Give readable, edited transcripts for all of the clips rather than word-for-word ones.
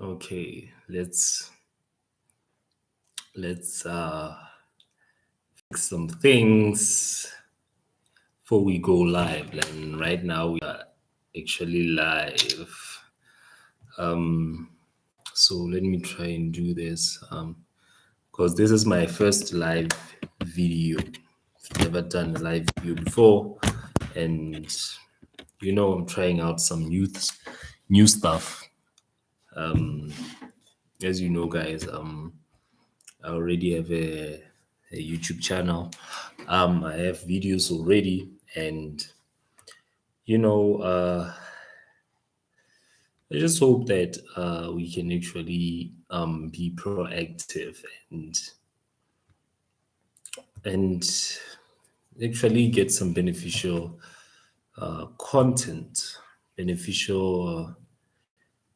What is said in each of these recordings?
Okay, let's fix some things before we go live. And right now we are actually live. So let me try and do this. Because this is my first live video. Never done a live video before, and I'm trying out some new stuff. As you know, guys, I already have a YouTube channel. I have videos already, and you know, I just hope that we can actually be proactive and actually get some beneficial content, beneficial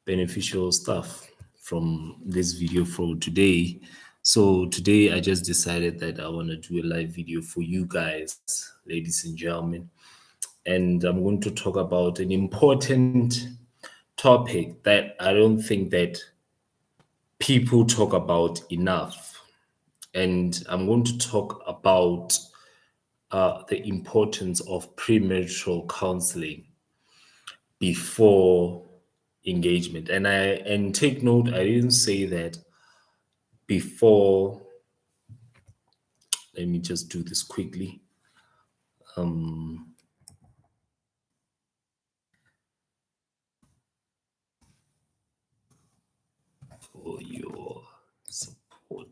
beneficial stuff from this video for today. So today I just decided that I want to do a live video for you guys, ladies and gentlemen, and I'm going to talk about an important topic that I don't think that people talk about enough. And I'm going to talk about the importance of premarital counseling before engagement. And take note, I didn't say that before. Let me just do this quickly for your support.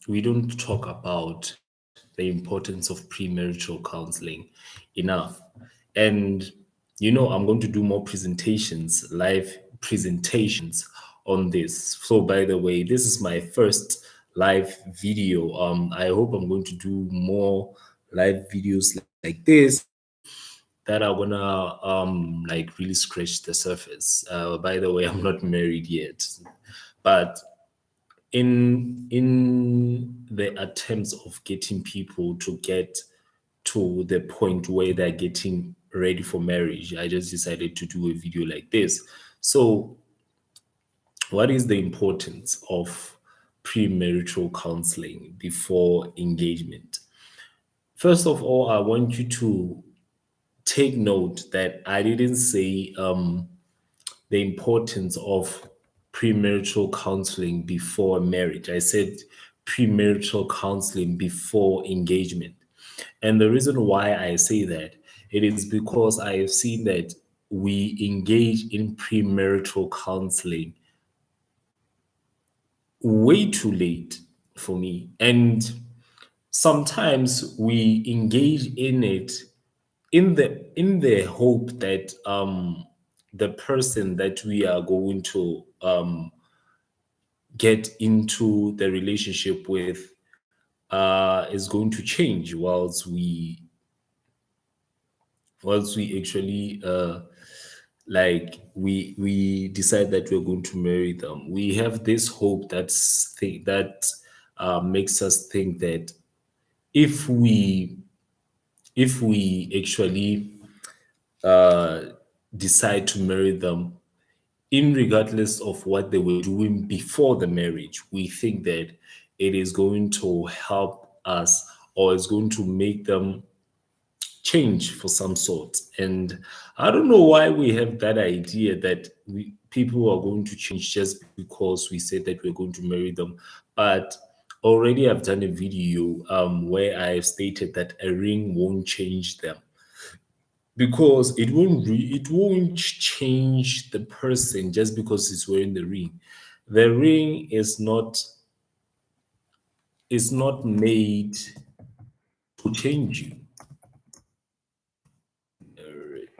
We don't talk about the importance of premarital counseling enough. And I'm going to do more presentations, live presentations on this. So by the way, this is my first live video. I hope I'm going to do more live videos like this that are gonna like really scratch the surface. By the way, I'm not married yet, but in the attempts of getting people to get to the point where they're getting ready for marriage, I just decided to do a video like this. So what is the importance of premarital counseling before engagement? First of all, I want you to take note that I didn't say the importance of premarital counseling before marriage. I said premarital counseling before engagement. And the reason why I say that, it is because I have seen that we engage in premarital counseling way too late for me. And sometimes we engage in it in the hope that the person that we are going to get into the relationship with is going to change whilst we actually we decide that we're going to marry them. We have this hope that makes us think that if we if we actually decide to marry them, in regardless of what they were doing before the marriage, we think that it is going to help us or it's going to make them change for some sort. And I don't know why we have that idea that people are going to change just because we said that we're going to marry them. But already I've done a video where I have stated that a ring won't change them because it won't change the person just because he's wearing the ring. The ring is not made to change you.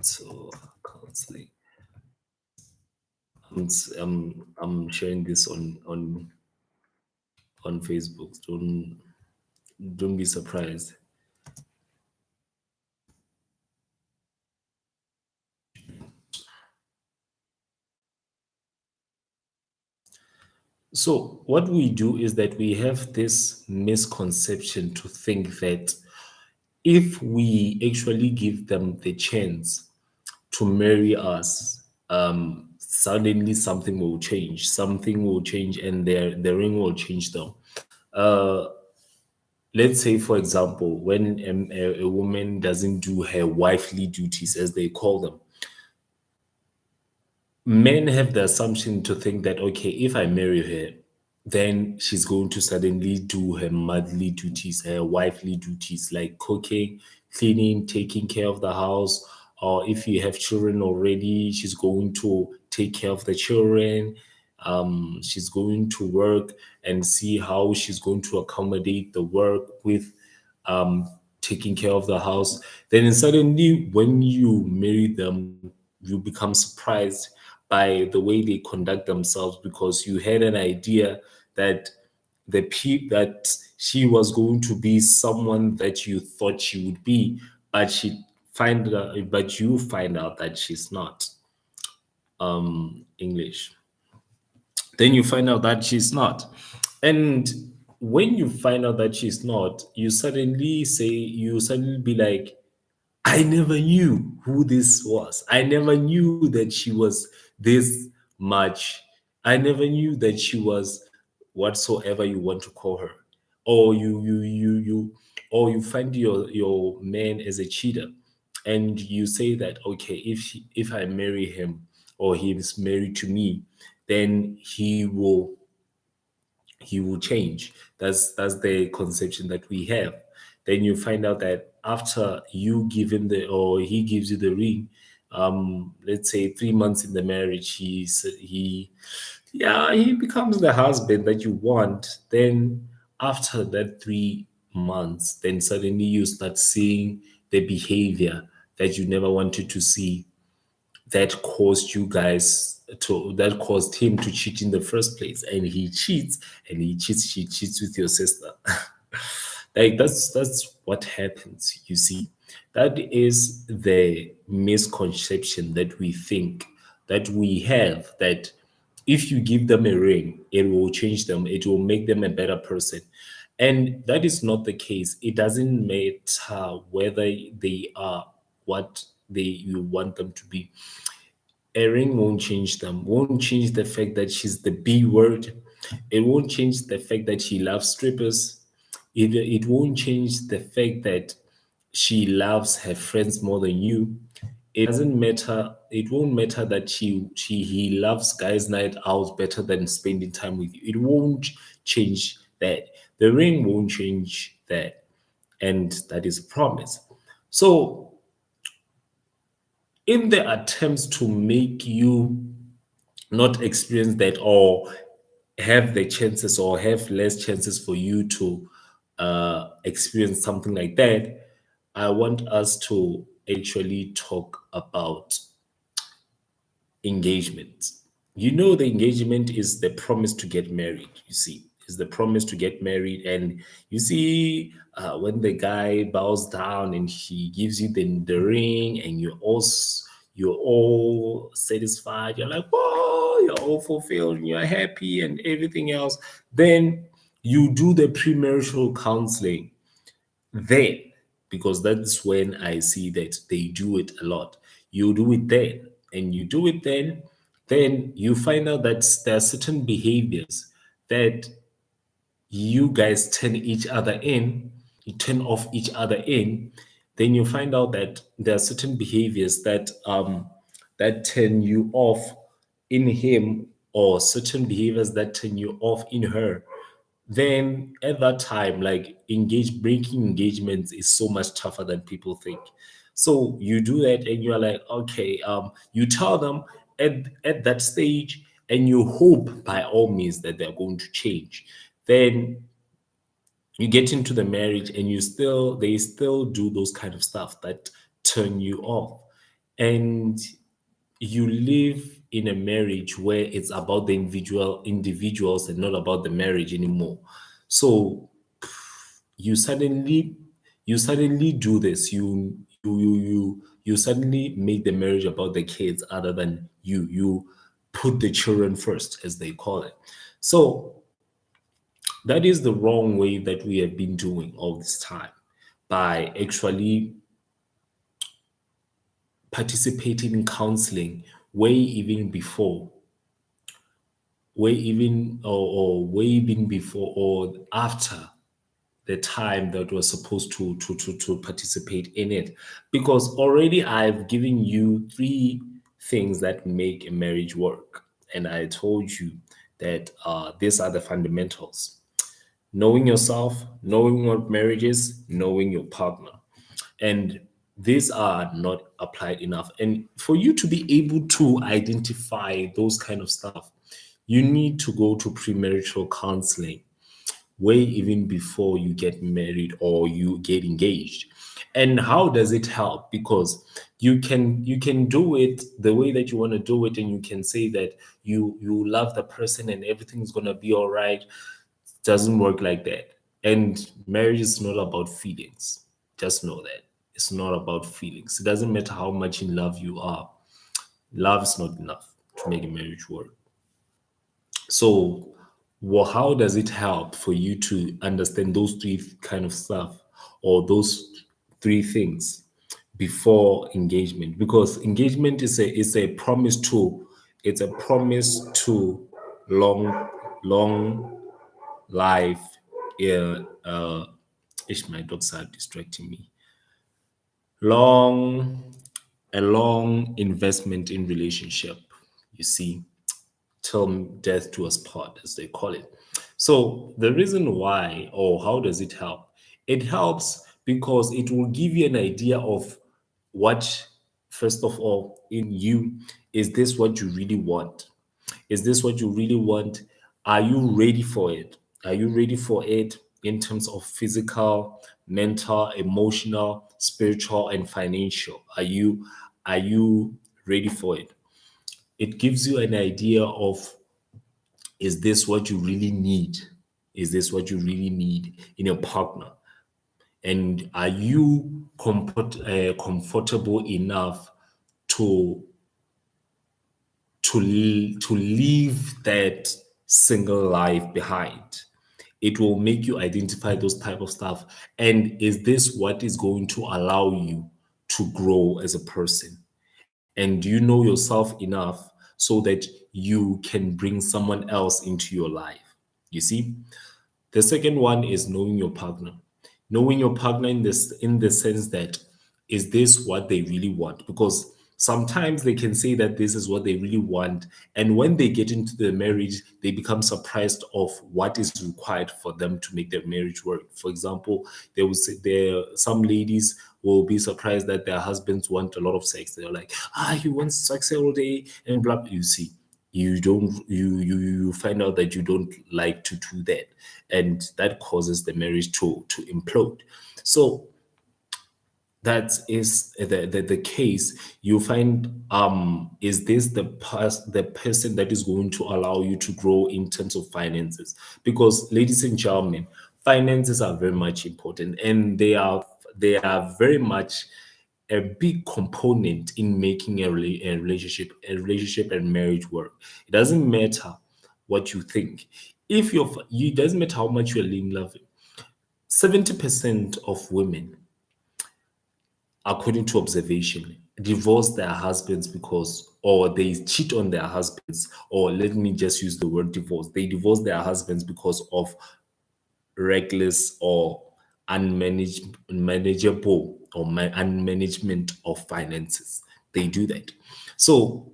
So counseling. I'm sharing this on Facebook. Don't be surprised. So what we do is that we have this misconception to think that if we actually give them the chance to marry us, suddenly something will change. Something will change, and their ring will change them. Uh, let's say, for example, when a woman doesn't do her wifely duties, as they call them, men have the assumption to think that, okay, if I marry her, then she's going to suddenly do her motherly duties, her wifely duties, like cooking, cleaning, taking care of the house. Or if you have children already, she's going to take care of the children. She's going to work and see how she's going to accommodate the work with taking care of the house. Then suddenly, when you marry them, you become surprised by the way they conduct themselves, because you had an idea that that she was going to be someone that you thought she would be, but but you find out that she's not. English. Then you find out that she's not. And when you find out that she's not, you suddenly be like, I never knew who this was. I never knew that she was this much. I never knew that she was whatsoever you want to call her. Or or you find your man as a cheater, and you say that, okay, if I marry him, or he is married to me, then he will change. That's the conception that we have. Then you find out that after you give him the or he gives you the ring, let's say 3 months in the marriage, he becomes the husband that you want. Then after that 3 months, then suddenly you start seeing the behavior that you never wanted to see, that caused him to cheat in the first place, and she cheats with your sister. Like, that's what happens, you see. That is the misconception that we think, that we have, that if you give them a ring, it will change them, it will make them a better person. And that is not the case. It doesn't matter whether they are what you want them to be. A ring won't change them, won't change the fact that she's the B word. It won't change the fact that she loves strippers. It won't change the fact that she loves her friends more than you. It doesn't matter. It won't matter that he loves guys' night out better than spending time with you. It won't change that. The ring won't change that. And that is a promise. So, in the attempts to make you not experience that, or have the chances, or have less chances for you to experience something like that, I want us to actually talk about engagement. You know, the engagement is the promise to get married, you see, is the promise to get married. And you see, when the guy bows down and he gives you the ring, and you're all satisfied, you're like, whoa, you're all fulfilled, you're happy and everything else. Then you do the premarital counseling, then, because that's when I see that they do it a lot. You do it then, and you do it then you find out that there are certain behaviors that you guys turn each other in, you turn off each other in. Then you find out that there are certain behaviors that turn you off in him, or certain behaviors that turn you off in her. Then at that time, like, breaking engagements is so much tougher than people think. So you do that, and you're like, okay, you tell them at that stage, and you hope by all means that they're going to change. Then you get into the marriage, and they still do those kind of stuff that turn you off. And you live in a marriage where it's about the individuals, and not about the marriage anymore. So you suddenly do this. You suddenly make the marriage about the kids other than you put the children first, as they call it. So that is the wrong way that we have been doing all this time. by actually participating in counseling way even before, way even before or after the time that was supposed to participate in it, because already I've given you three things that make a marriage work, and I told you that these are the fundamentals: knowing yourself, knowing what marriage is, knowing your partner. And these are not applied enough. And for you to be able to identify those kind of stuff, you need to go to premarital counseling way even before you get married or you get engaged. And how does it help? Because you can do it the way that you want to do it, and you can say that you love the person and everything's gonna be all right. Doesn't work like that. And marriage is not about feelings. Just know that it's not about feelings. It doesn't matter how much in love you are. Love is not enough to make a marriage work. So, well, how does it help for you to understand those three kind of stuff, or those three things before engagement? Because engagement is a promise to, it's a promise to long life. Yeah, ish, my dogs are distracting me. Long, a long investment in relationship. You see, till death do us part, as they call it. So the reason why, or how does it help? It helps because it will give you an idea of what, first of all, in you, is this what you really want? Is this what you really want? Are you ready for it? Are you ready for it in terms of physical, mental, emotional, spiritual, and financial? Are you ready for it? It gives you an idea of, is this what you really need? Is this what you really need in a partner? And are you comfortable enough to to leave that single life behind? It will make you identify those type of stuff. And is this what is going to allow you to grow as a person? And do you know yourself enough so that you can bring someone else into your life? You see? The second one is knowing your partner. Knowing your partner in the sense that, is this what they really want? Because sometimes they can say that this is what they really want, and when they get into the marriage, they become surprised of what is required for them to make their marriage work. For example, they will say, there some ladies will be surprised that their husbands want a lot of sex. They're like, he wants sex all day and blah. You see, you find out that you don't like to do that, and that causes the marriage to implode. So that is the case. You find, is this the person that is going to allow you to grow in terms of finances? Because, ladies and gentlemen, finances are very much important, and they are very much a big component in making a relationship and marriage work. It doesn't matter what you think. If it doesn't matter how much you're in love. 70% of women, according to observation, divorce their husbands because, or they cheat on their husbands, or let me just use the word divorce. They divorce their husbands because of reckless or unmanageable or unmanagement of finances. They do that. So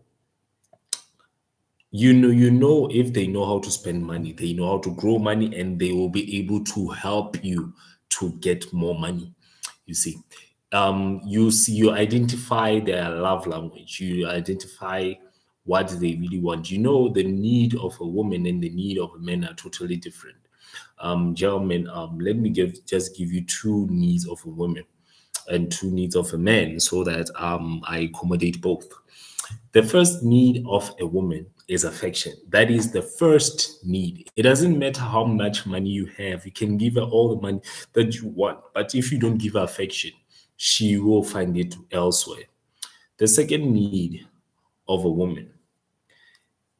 you know if they know how to spend money, they know how to grow money, and they will be able to help you to get more money. You see, you identify their love language, you identify what they really want. You know, the need of a woman and the need of a man are totally different. Gentlemen, let me just give you two needs of a woman and two needs of a man, so that I accommodate both. The first need of a woman is affection. That is the first need. It doesn't matter how much money you have, you can give her all the money that you want. But if you don't give her affection, she will find it elsewhere. The second need of a woman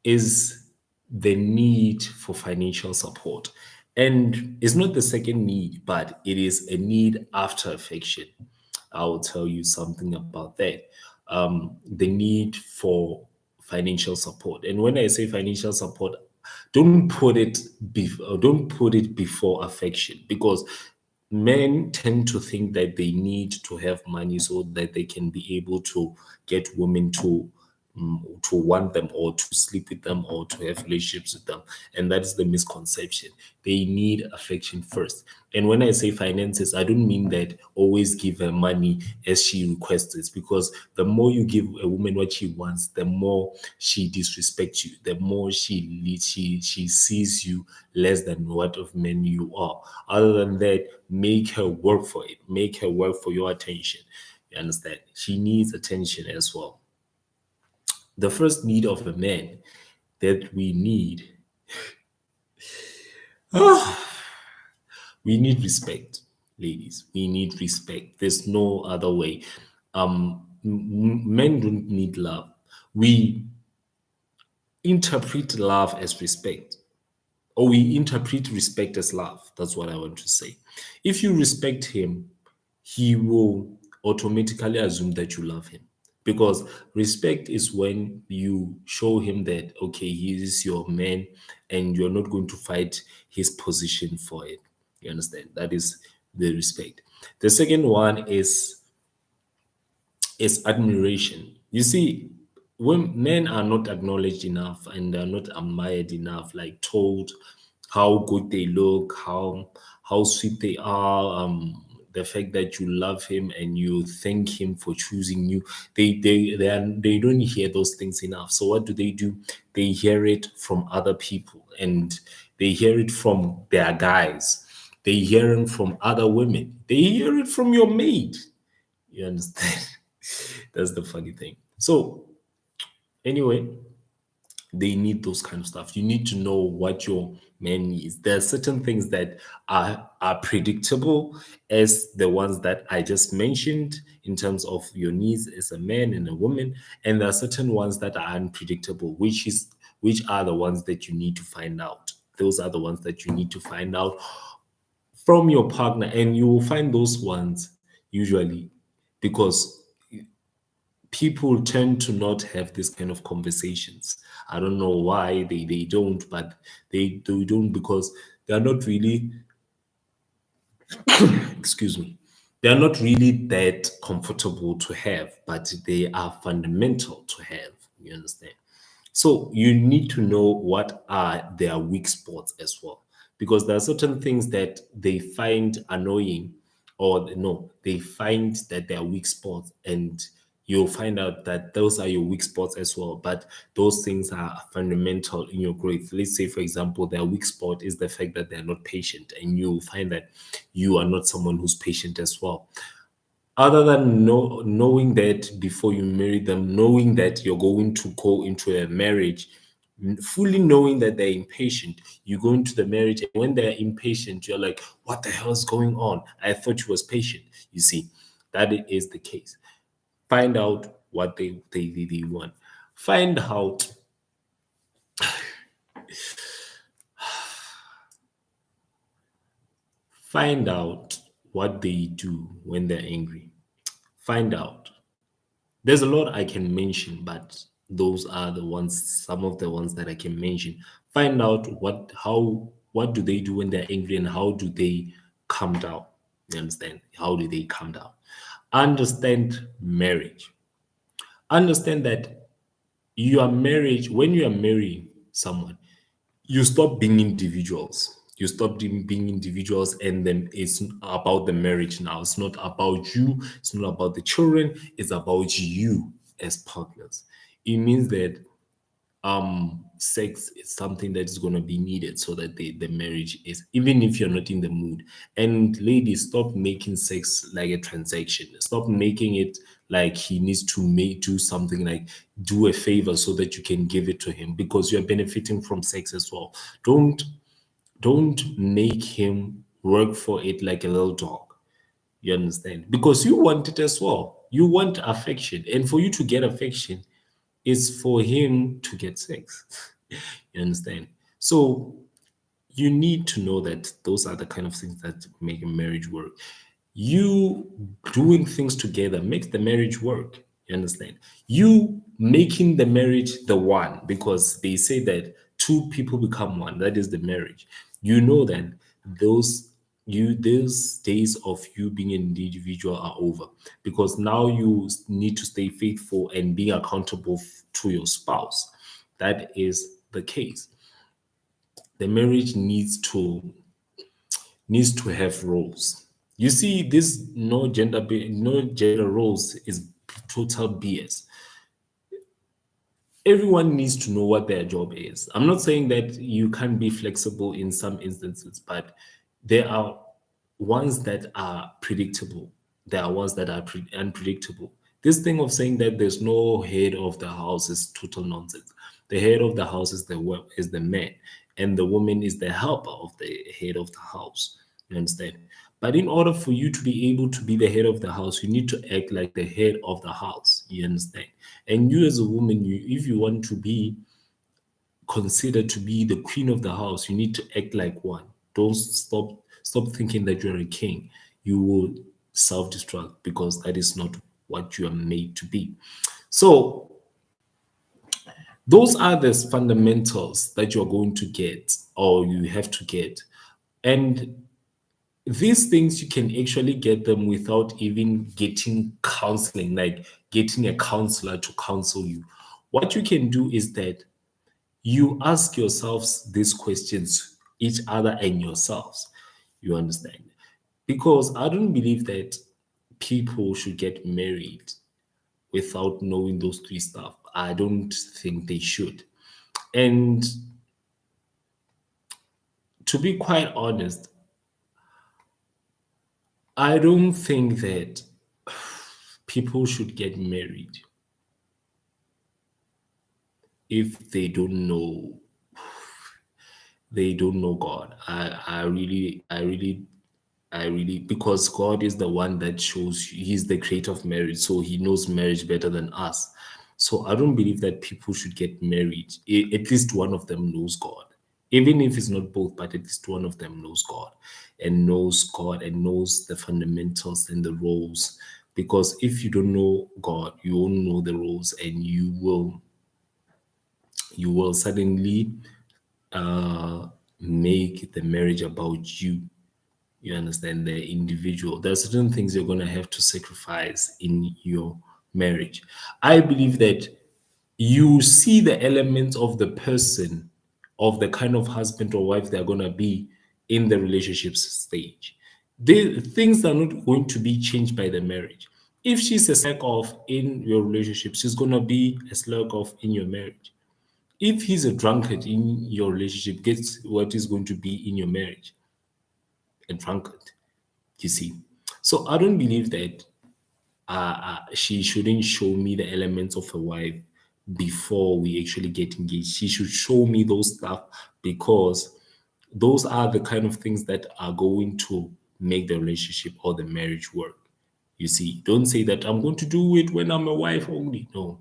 is the need for financial support. And it's not the second need, but it is a need after affection. I will tell you something about that. The need for financial support. And when I say financial support, don't put it before affection, because men tend to think that they need to have money so that they can be able to get women to want them or to sleep with them or to have relationships with them. And that's the misconception. They need affection first. And when I say finances, I don't mean that always give her money as she requests it, because the more you give a woman what she wants, the more she disrespects you, the more she sees you less than what of men you are. Other than that, make her work for it, make her work for your attention. You understand? She needs attention as well. The first need of a man that we need respect, ladies. We need respect. There's no other way. Men don't need love. We interpret love as respect, or we interpret respect as love. That's what I want to say. If you respect him, he will automatically assume that you love him, because respect is when you show him that, okay, he is your man and you're not going to fight his position for it. You understand? That is the respect. The second one is admiration. You see, when men are not acknowledged enough and are not admired enough, like told how good they look, how sweet they are, the fact that you love him and you thank him for choosing you, they don't hear those things enough. So what do? They hear it from other people, and they hear it from their guys. They hear it from other women. They hear it from your mate. You understand? That's the funny thing. So anyway, they need those kind of stuff. You need to know what your man needs. There are certain things that are predictable, as the ones that I just mentioned in terms of your needs as a man and a woman, and there are certain ones that are unpredictable, which are the ones that you need to find out. Those are the ones that you need to find out from your partner, and you will find those ones usually because people tend to not have this kind of conversations. I don't know why they don't, but they don't because they are not really, excuse me, they are not really that comfortable to have, but they are fundamental to have. You understand? So you need to know what are their weak spots as well, because there are certain things that they find annoying, or no, they find that they are weak spots, and you'll find out that those are your weak spots as well. But those things are fundamental in your growth. Let's say, for example, their weak spot is the fact that they're not patient, and you'll find that you are not someone who's patient as well. Other than knowing that before you marry them, knowing that you're going to go into a marriage, fully knowing that they're impatient, you go into the marriage, and when they're impatient, you're like, what the hell is going on? I thought you was patient. You see, that is the case. Find out what they want. Find out find out what they do when they're angry. Find out. There's a lot I can mention, but those are the ones, some of the ones that I can mention. Find out what do they do when they're angry, and how do they calm down. You understand? How do they calm down? Understand marriage. Understand that when you are marrying someone, you stop being individuals. You stop being individuals, and then it's about the marriage now. It's not about you. It's not about the children. It's about you as partners. It means that sex is something that is going to be needed so that the marriage is, even if you're not in the mood. And ladies, stop making sex like a transaction. Stop making it like he needs to do something, like do a favor so that you can give it to him, because you're benefiting from sex as well. Don't make him work for it like a little dog. You understand? Because you want it as well. You want affection, and for you to get affection is for him to get sex. You understand? So you need to know that those are the kind of things that make a marriage work. You doing things together makes the marriage work. You understand? You making the marriage the one, because they say that two people become one. That is the marriage. You know that those those days of you being an individual are over, because now you need to stay faithful and being accountable to your spouse. That is the case. The marriage needs to have roles. You see, this no gender roles is total BS. Everyone needs to know what their job is. I'm not saying that you can't be flexible in some instances, but there are ones that are predictable. There are ones that are unpredictable. This thing of saying that there's no head of the house is total nonsense. The head of the house is the man, and the woman is the helper of the head of the house. You understand? But in order for you to be able to be the head of the house, you need to act like the head of the house. You understand? And you as a woman, if you want to be considered to be the queen of the house, you need to act like one. Don't stop thinking that you're a king. You will self-destruct, because that is not what you are made to be. So those are the fundamentals that you're going to get, or you have to get. And these things, you can actually get them without even getting counseling, like getting a counselor to counsel you. What you can do is that you ask yourselves these questions, each other and yourselves. You understand? Because I don't believe that people should get married without knowing those three stuff. I don't think they should. And to be quite honest, I don't think that people should get married if they don't know God. I really, because God is the one that shows you, He's the creator of marriage, so He knows marriage better than us. So I don't believe that people should get married. At least one of them knows God. Even if it's not both, but at least one of them knows God and knows the fundamentals and the roles. Because if you don't know God, you won't know the roles, and you will suddenly make the marriage about you. You understand, the individual. There are certain things you're going to have to sacrifice in your marriage. I believe that you see the elements of the person, of the kind of husband or wife they're going to be in the relationship stage. The things are not going to be changed by the marriage. If she's a slack off in your relationship, she's going to be a slack off in your marriage. If he's a drunkard in your relationship, guess what is going to be in your marriage? A drunkard, you see. So I don't believe that she shouldn't show me the elements of a wife before we actually get engaged. She should show me those stuff, because those are the kind of things that are going to make the relationship or the marriage work. You see, don't say that I'm going to do it when I'm a wife only. No,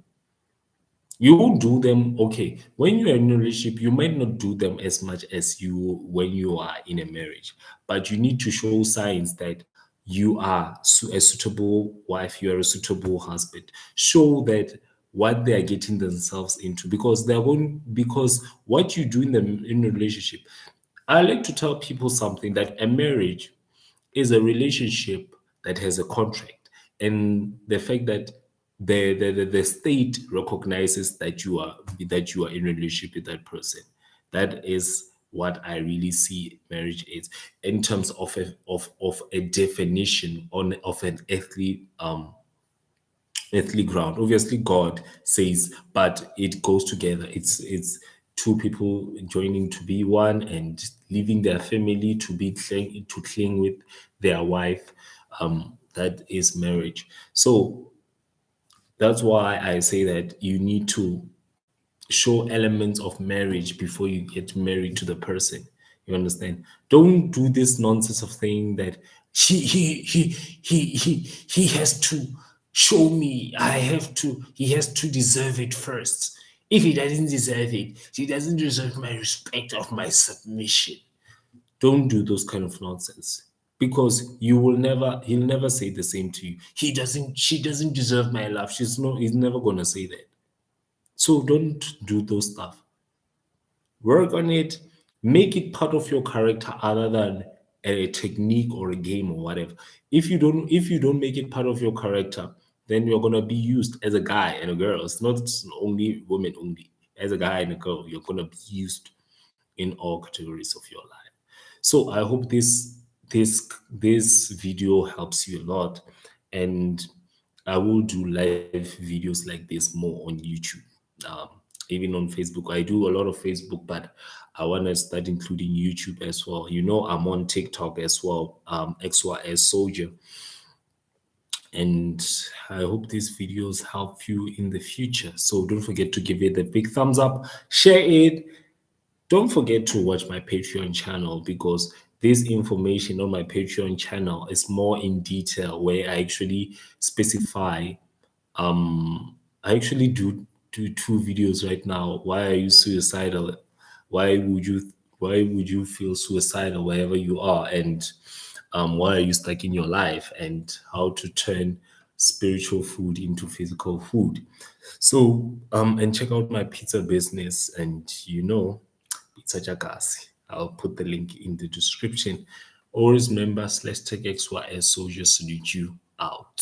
you won't do them. Okay, when you're in a relationship, you might not do them as much as you when you are in a marriage, but you need to show signs that you are a suitable wife, you are a suitable husband. Show that what they are getting themselves into, because because what you do in a relationship. I like to tell people something, that a marriage is a relationship that has a contract, and the fact that the state recognizes that you are in a relationship with that person. That is what I really see marriage is, in terms of a definition on of an earthly ground. Obviously, God says, but it goes together. It's two people joining to be one and leaving their family to cling with their wife. That is marriage. So that's why I say that you need to show elements of marriage before you get married to the person. You understand? Don't do this nonsense of saying that he has to show me. He has to deserve it first. If he doesn't deserve it, he doesn't deserve my respect of my submission. Don't do those kind of nonsense, because he'll never say the same to you. She doesn't deserve my love. He's never gonna say that. So don't do those stuff. Work on it, make it part of your character other than a technique or a game or whatever. If you don't make it part of your character, then you're gonna be used as a guy and a girl. It's not only women only. As a guy and a girl, you're gonna be used in all categories of your life. So I hope this video helps you a lot, and I will do live videos like this more on YouTube. Um, Even on Facebook, I do a lot of Facebook, but I want to start including YouTube as well. I'm on TikTok as well, XYS Soldier, and I hope these videos help you in the future. So don't forget to give it a big thumbs up, share it. Don't forget to watch my Patreon channel, because this information on my Patreon channel is more in detail, where I actually specify. I actually do two videos right now. Why are you suicidal? Why would you why would you feel suicidal wherever you are? And why are you stuck in your life? And how to turn spiritual food into physical food. So and check out my pizza business, and Pizza Jagasi. I'll put the link in the description. Always remember /tech XYS, so just salute you out.